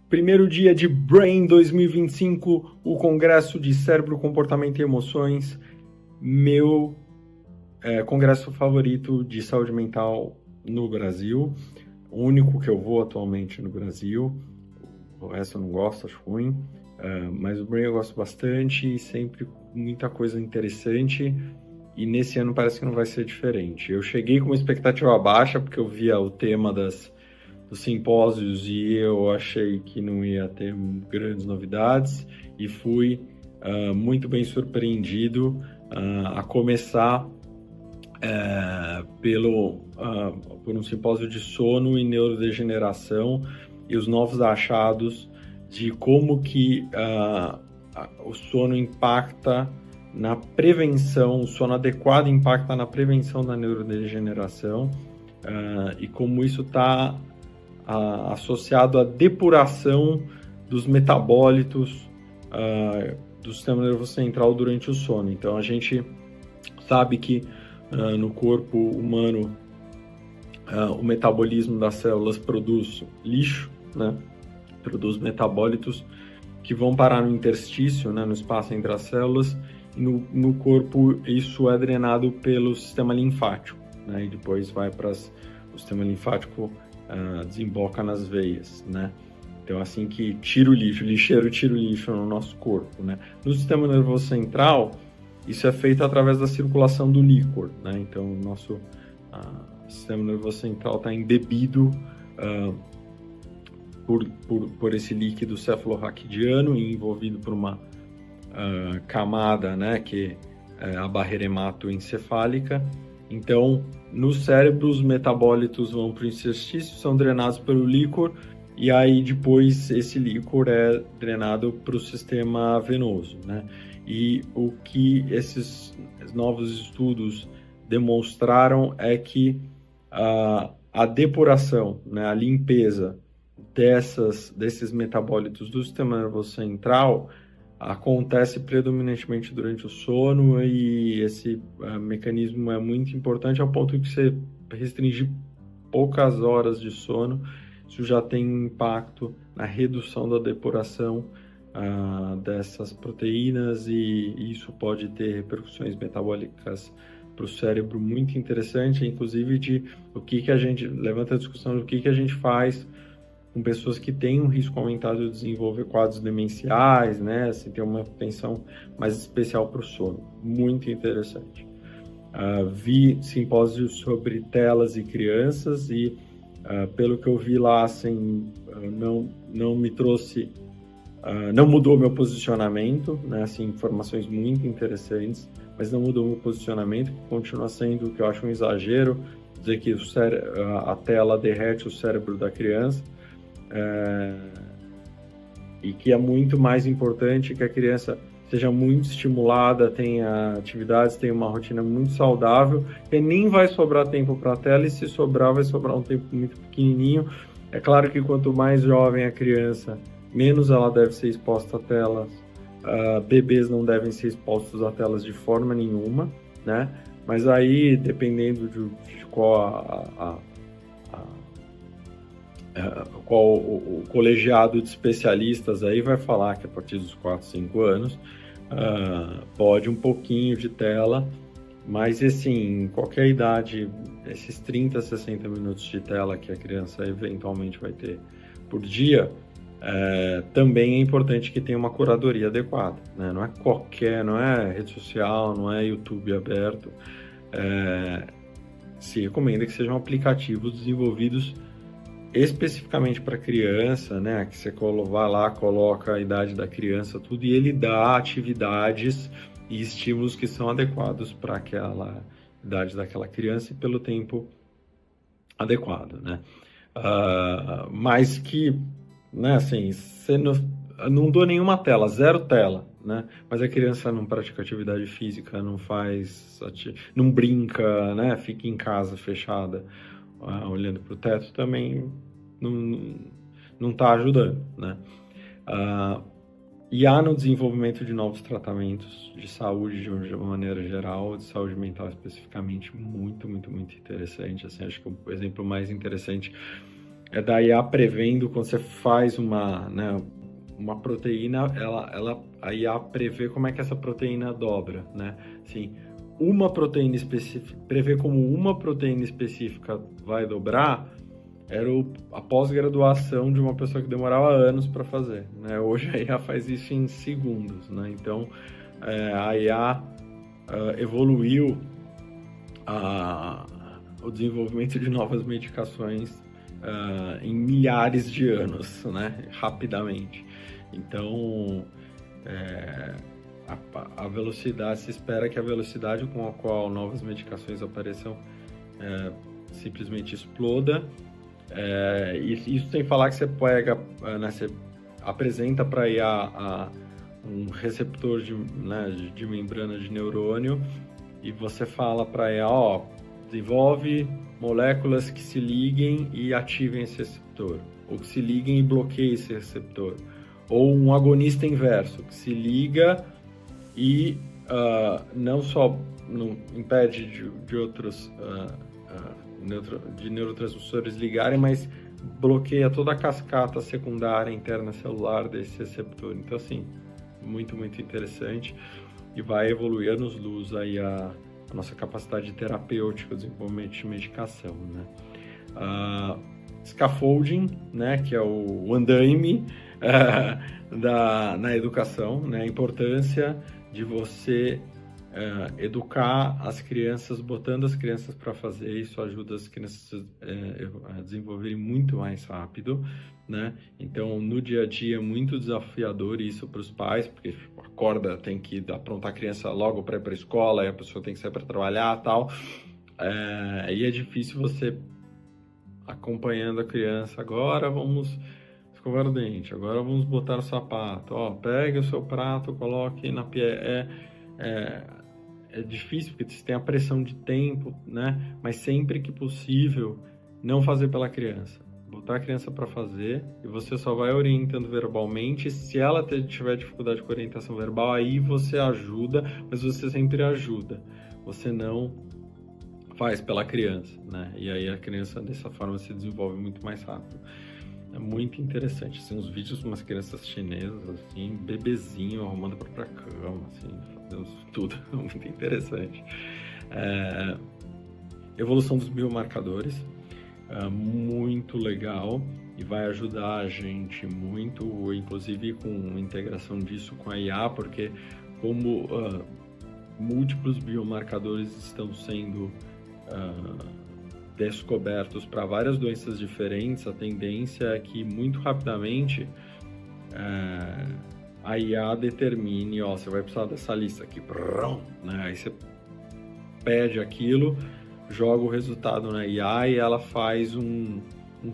Primeiro dia de Brain 2025, o Congresso de Cérebro, Comportamento e Emoções, meu congresso favorito de saúde mental no Brasil, o único que eu vou atualmente no Brasil, o resto eu não gosto, acho ruim, mas o Brain eu gosto bastante, sempre muita coisa interessante, e nesse ano parece que não vai ser diferente. Eu cheguei com uma expectativa baixa, porque eu via o tema dos simpósios e eu achei que não ia ter grandes novidades e fui muito bem surpreendido a começar por um simpósio de sono e neurodegeneração e os novos achados de como que o sono impacta na prevenção, o sono adequado impacta na prevenção da neurodegeneração e como isso está associado à depuração dos metabólitos do sistema nervoso central durante o sono. Então a gente sabe que no corpo humano o metabolismo das células produz lixo, né? Produz metabólitos que vão parar no interstício, né? No espaço entre as células, e no corpo isso é drenado pelo sistema linfático, né? E depois vai para o sistema linfático desemboca nas veias, né? Então, assim que tira o lixo, o lixeiro tira o lixo no nosso corpo, né? No sistema nervoso central, isso é feito através da circulação do líquor, né? Então, o nosso sistema nervoso central está embebido por esse líquido cefalorraquidiano e envolvido por uma camada, né? Que é a barreira hematoencefálica. Então, no cérebro, os metabólitos vão para o interstício, são drenados pelo líquor, e aí depois esse líquor é drenado para o sistema venoso, né? E o que esses novos estudos demonstraram é que a depuração, né, a limpeza desses metabólitos do sistema nervoso central acontece predominantemente durante o sono, e esse mecanismo é muito importante ao ponto que você restringir poucas horas de sono, isso já tem um impacto na redução da depuração dessas proteínas, e isso pode ter repercussões metabólicas para o cérebro muito interessante, inclusive de o que a gente levanta a discussão do que a gente faz com pessoas que têm um risco aumentado de desenvolver quadros demenciais, né? Assim, tem uma atenção mais especial para o sono. Muito interessante. Vi simpósios sobre telas e crianças e, pelo que eu vi lá, assim, não me trouxe, não mudou meu posicionamento, né? Assim, informações muito interessantes, mas não mudou meu posicionamento, que continua sendo o que eu acho um exagero, dizer que a tela derrete o cérebro da criança. E que é muito mais importante que a criança seja muito estimulada, tenha atividades, tenha uma rotina muito saudável, e nem vai sobrar tempo para a tela, e se sobrar, vai sobrar um tempo muito pequenininho. É claro que quanto mais jovem a criança, menos ela deve ser exposta a telas. Bebês não devem ser expostos a telas de forma nenhuma, né? Mas aí, dependendo de qual qual o colegiado de especialistas aí vai falar que a partir dos 4, 5 anos pode um pouquinho de tela, mas assim, em qualquer idade, esses 30, 60 minutos de tela que a criança eventualmente vai ter por dia, também é importante que tenha uma curadoria adequada, né? Não é rede social, não é YouTube aberto, se recomenda que sejam aplicativos desenvolvidos especificamente para criança, né? Que você vai lá, coloca a idade da criança, tudo, e ele dá atividades e estímulos que são adequados para aquela idade daquela criança e pelo tempo adequado, né? Mas que, né, assim, você não dou nenhuma tela, zero tela, né? Mas a criança não pratica atividade física, não brinca, né? Fica em casa fechada, olhando para o teto, também não está ajudando, né? E há no desenvolvimento de novos tratamentos de saúde de uma maneira geral, de saúde mental especificamente, muito, muito, muito interessante. Assim, acho que o exemplo mais interessante da IA prevendo, quando você faz uma proteína, a IA prevê como é que essa proteína dobra, né? Assim, uma proteína específica, prever como uma proteína específica vai dobrar, era a pós-graduação de uma pessoa que demorava anos para fazer, né? Hoje a IA faz isso em segundos, né? Então, a IA evoluiu o desenvolvimento de novas medicações em milhares de anos, né? Rapidamente. Então, a velocidade, se espera que a velocidade com a qual novas medicações apareçam simplesmente exploda. E isso sem falar que você pega, né, você apresenta para a IA um receptor de membrana de neurônio e você fala para a IA, desenvolve moléculas que se liguem e ativem esse receptor, ou que se liguem e bloqueiem esse receptor, ou um agonista inverso, que se liga e não só não impede de outros de neurotransmissores ligarem, mas bloqueia toda a cascata secundária interna celular desse receptor. Então, assim, muito, muito interessante e vai evoluir anos-luz aí a nossa capacidade terapêutica, o desenvolvimento de medicação, né? Scaffolding, né, que é o andaime na educação, né, a importância de você educar as crianças, botando as crianças para fazer isso, ajuda as crianças a desenvolverem muito mais rápido, né? Então, no dia a dia é muito desafiador isso para os pais, porque acorda, tem que aprontar a criança logo para ir para a escola, e a pessoa tem que sair para trabalhar e tal. E é difícil você acompanhando a criança, agora vamos escovar o dente, agora vamos botar o sapato, pegue o seu prato, coloque na pia. É difícil porque você tem a pressão de tempo, né? Mas sempre que possível, não fazer pela criança. Botar a criança para fazer e você só vai orientando verbalmente. Se ela tiver dificuldade com orientação verbal, aí você ajuda, mas você sempre ajuda. Você não faz pela criança, né? E aí a criança dessa forma se desenvolve muito mais rápido. É muito interessante, assim, uns vídeos de umas crianças chinesas, assim, bebezinho, arrumando a própria cama, assim, fazendo tudo, muito interessante. Evolução dos biomarcadores, muito legal, e vai ajudar a gente muito, inclusive com integração disso com a IA, porque como múltiplos biomarcadores estão sendo descobertos para várias doenças diferentes, a tendência é que muito rapidamente a IA determine, você vai precisar dessa lista aqui, né? Aí você pede aquilo, joga o resultado na IA e ela faz um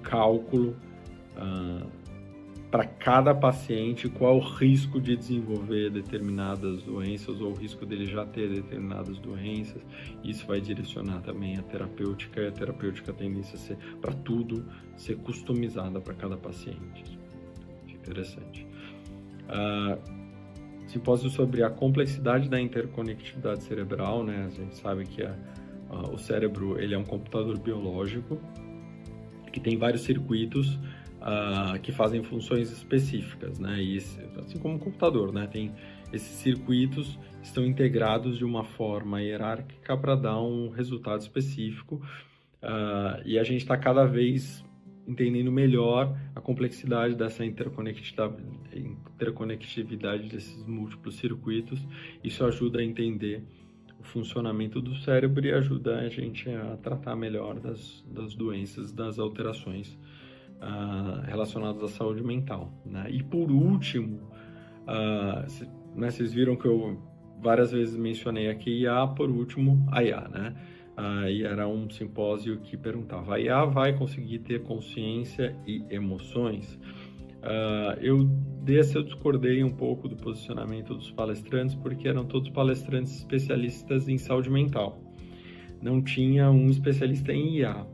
cálculo para cada paciente, qual o risco de desenvolver determinadas doenças ou o risco dele já ter determinadas doenças. Isso vai direcionar também a terapêutica, e a terapêutica tendência a ser, para tudo, ser customizada para cada paciente. Interessante. Simpósio sobre a complexidade da interconectividade cerebral, né? A gente sabe que o cérebro ele é um computador biológico que tem vários circuitos que fazem funções específicas, né? E assim como um computador, né? Tem esses circuitos estão integrados de uma forma hierárquica para dar um resultado específico, e a gente está cada vez entendendo melhor a complexidade dessa interconectividade desses múltiplos circuitos. Isso ajuda a entender o funcionamento do cérebro e ajuda a gente a tratar melhor das doenças, das alterações relacionadas à saúde mental, né? E por último, vocês viram que eu várias vezes mencionei aqui IA, por último, a IA, né? E era um simpósio que perguntava, a IA vai conseguir ter consciência e emoções? Eu discordei um pouco do posicionamento dos palestrantes, porque eram todos palestrantes especialistas em saúde mental. Não tinha um especialista em IA.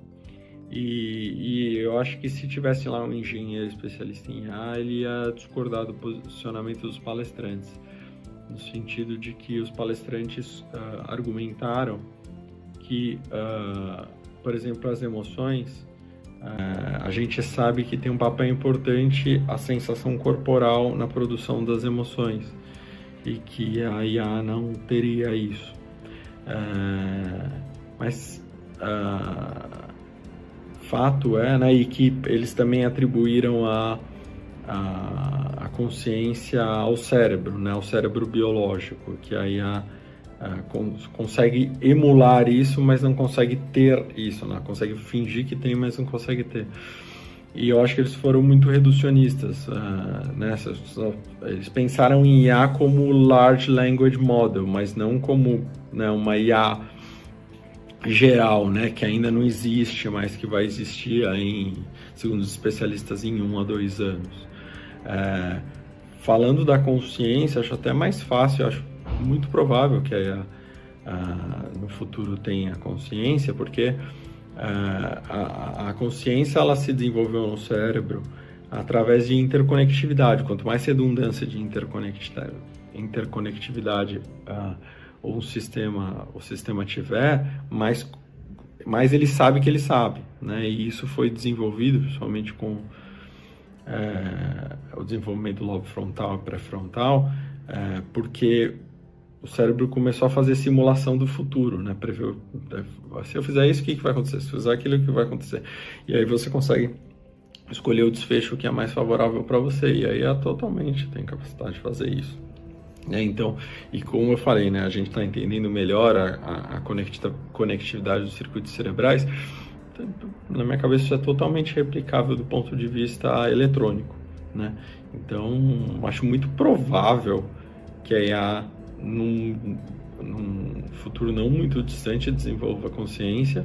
E eu acho que se tivesse lá um engenheiro especialista em IA, ele ia discordar do posicionamento dos palestrantes, no sentido de que os palestrantes argumentaram que, por exemplo, as emoções, A gente sabe que tem um papel importante a sensação corporal na produção das emoções e que a IA não teria isso. Mas fato é, né, e que eles também atribuíram a consciência ao cérebro, né, ao cérebro biológico, que a IA consegue emular isso, mas não consegue ter isso, né? Consegue fingir que tem, mas não consegue ter. E eu acho que eles foram muito reducionistas, né? Eles pensaram em IA como Large Language Model, mas não como, né, uma IA geral, né, que ainda não existe, mas que vai existir, segundo os especialistas, em 1 a 2 anos. Falando da consciência, acho até mais fácil, acho muito provável que no futuro tenha consciência, porque a consciência ela se desenvolveu no cérebro através de interconectividade. Quanto mais redundância de interconectividade o sistema tiver, mais ele sabe que ele sabe, né? E isso foi desenvolvido principalmente com o desenvolvimento do lobo frontal e pré-frontal, porque o cérebro começou a fazer simulação do futuro, né? Prever, se eu fizer isso, o que vai acontecer? Se eu fizer aquilo, o que vai acontecer? E aí você consegue escolher o desfecho que é mais favorável para você, e aí totalmente tem capacidade de fazer isso. Então, e como eu falei, né, a gente está entendendo melhor a conectividade dos circuitos cerebrais. Na minha cabeça isso é totalmente replicável do ponto de vista eletrônico, né? Então, acho muito provável que a IA, num futuro não muito distante, desenvolva consciência.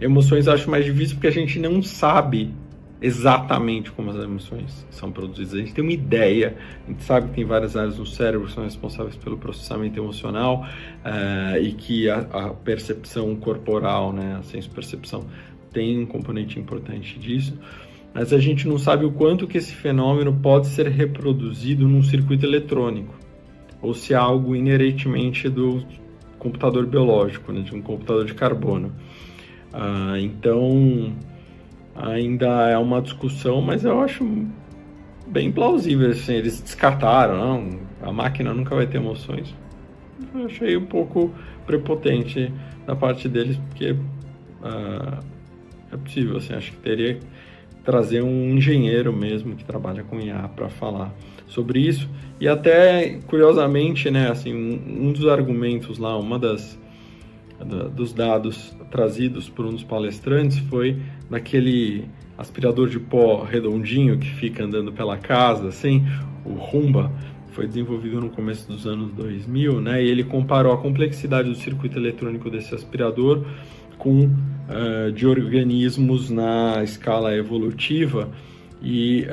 Emoções eu acho mais difícil porque a gente não sabe exatamente como as emoções são produzidas. A gente tem uma ideia, a gente sabe que tem várias áreas no cérebro que são responsáveis pelo processamento emocional, e que a percepção corporal, né, a senso-percepção, tem um componente importante disso, mas a gente não sabe o quanto que esse fenômeno pode ser reproduzido num circuito eletrônico, ou se é algo inerentemente do computador biológico, né, de um computador de carbono. Então, ainda é uma discussão, mas eu acho bem plausível. Assim, eles descartaram, não, a máquina nunca vai ter emoções. Eu achei um pouco prepotente da parte deles, porque é possível, assim, acho que teria que trazer um engenheiro mesmo que trabalha com IA para falar sobre isso. E até, curiosamente, né, assim, um dos argumentos lá, dos dados trazidos por um dos palestrantes foi naquele aspirador de pó redondinho que fica andando pela casa, assim, o Roomba, foi desenvolvido no começo dos anos 2000, né, e ele comparou a complexidade do circuito eletrônico desse aspirador com de organismos na escala evolutiva, e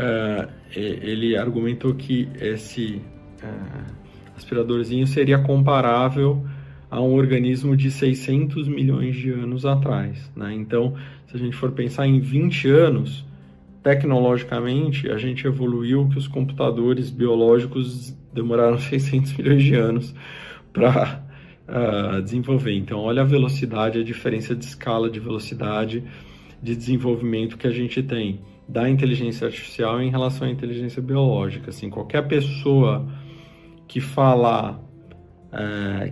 ele argumentou que esse aspiradorzinho seria comparável a um organismo de 600 milhões de anos atrás, né? Então, se a gente for pensar em 20 anos, tecnologicamente, a gente evoluiu que os computadores biológicos demoraram 600 milhões de anos para desenvolver. Então, olha a velocidade, a diferença de escala de velocidade de desenvolvimento que a gente tem da inteligência artificial em relação à inteligência biológica. Assim, qualquer pessoa que falar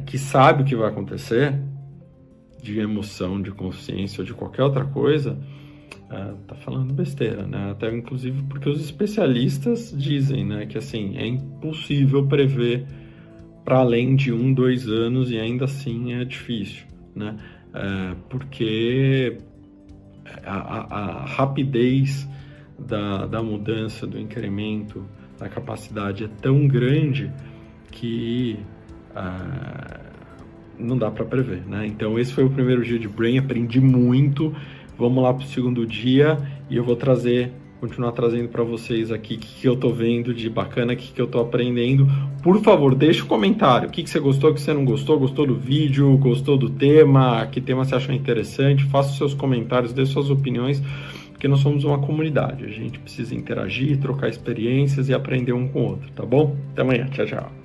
que sabe o que vai acontecer, de emoção, de consciência ou de qualquer outra coisa, tá falando besteira, né? Até inclusive porque os especialistas dizem, né, que assim, é impossível prever para além de 1, 2 anos, e ainda assim é difícil, né? Porque a rapidez da mudança, do incremento da capacidade é tão grande que não dá para prever, né? Então esse foi o primeiro dia de Brain, aprendi muito. Vamos lá para o segundo dia e eu vou continuar trazendo para vocês aqui o que eu tô vendo de bacana, o que eu tô aprendendo. Por favor, deixa um comentário, o que você gostou, o que você não gostou, gostou do vídeo, gostou do tema, que tema você achou interessante, faça os seus comentários, dê suas opiniões, porque nós somos uma comunidade, a gente precisa interagir, trocar experiências e aprender um com o outro, tá bom? Até amanhã, tchau, tchau.